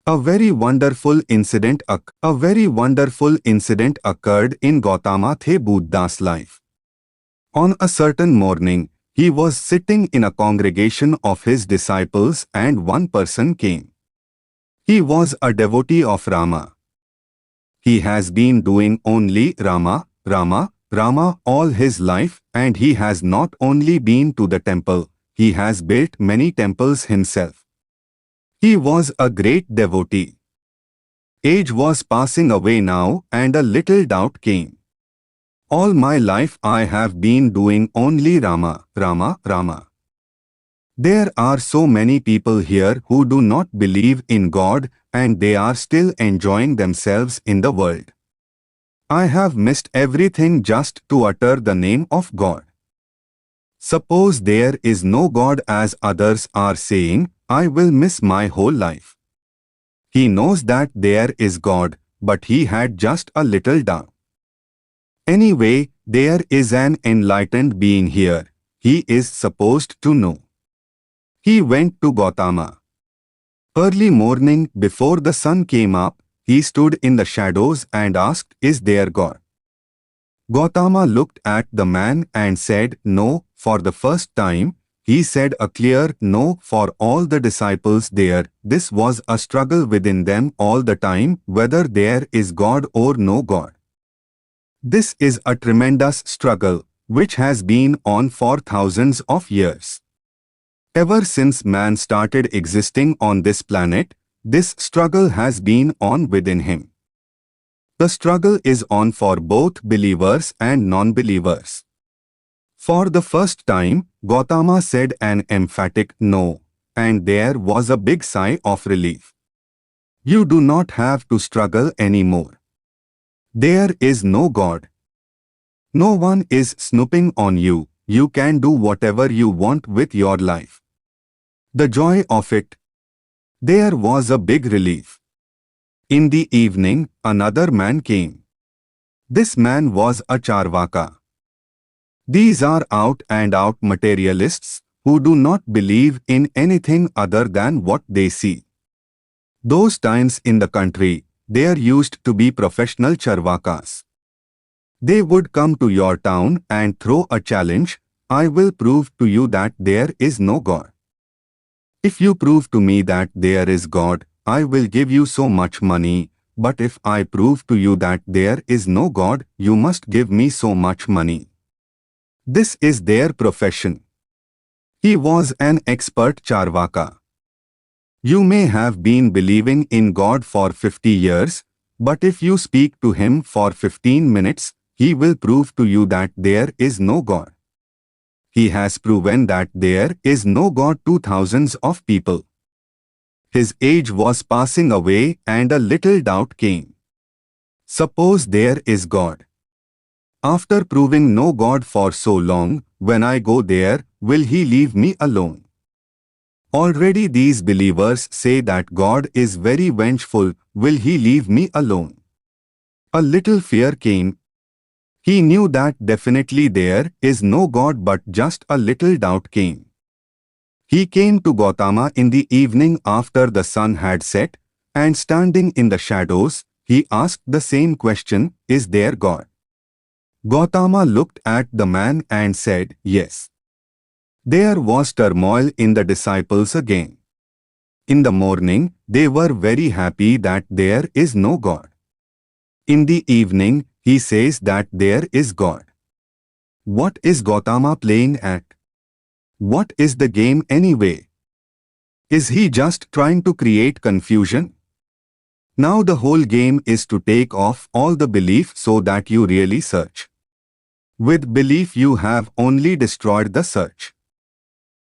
A very wonderful incident occurred in Gautama Buddha's life. On a certain morning, he was sitting in a congregation of his disciples and one person came. He was a devotee of Rama. He has been doing only Rama, Rama, Rama all his life, and he has not only been to the temple, he has built many temples himself. He was a great devotee. Age was passing away now and a little doubt came. All my life I have been doing only Rama, Rama, Rama. There are so many people here who do not believe in God and they are still enjoying themselves in the world. I have missed everything just to utter the name of God. Suppose there is no God as others are saying, I will miss my whole life. He knows that there is God, but he had just a little doubt. Anyway, there is an enlightened being here. He is supposed to know. He went to Gautama. Early morning, before the sun came up, he stood in the shadows and asked, Is there God? Gautama looked at the man and said, No. For the first time, he said a clear no for all the disciples there. This was a struggle within them all the time, whether there is God or no God. This is a tremendous struggle, which has been on for thousands of years. Ever since man started existing on this planet, this struggle has been on within him. The struggle is on for both believers and non-believers. For the first time, Gautama said an emphatic no, and there was a big sigh of relief. You do not have to struggle anymore. There is no God. No one is snooping on you. You can do whatever you want with your life. The joy of it. There was a big relief. In the evening, another man came. This man was a Charvaka. These are out-and-out materialists who do not believe in anything other than what they see. Those times in the country, there used to be professional Charvakas. They would come to your town and throw a challenge, I will prove to you that there is no God. If you prove to me that there is God, I will give you so much money, but if I prove to you that there is no God, you must give me so much money. This is their profession. He was an expert Charvaka. You may have been believing in God for 50 years, but if you speak to him for 15 minutes, he will prove to you that there is no God. He has proven that there is no God to thousands of people. His age was passing away and a little doubt came. Suppose there is God. After proving no God for so long, when I go there, will he leave me alone? Already these believers say that God is very vengeful. Will he leave me alone? A little fear came. He knew that definitely there is no God, but just a little doubt came. He came to Gautama in the evening after the sun had set, and standing in the shadows, he asked the same question, Is there God? Gautama looked at the man and said, Yes. There was turmoil in the disciples again. In the morning, they were very happy that there is no God. In the evening, he says that there is God. What is Gautama playing at? What is the game anyway? Is he just trying to create confusion? Now the whole game is to take off all the belief so that you really search. With belief you have only destroyed the search.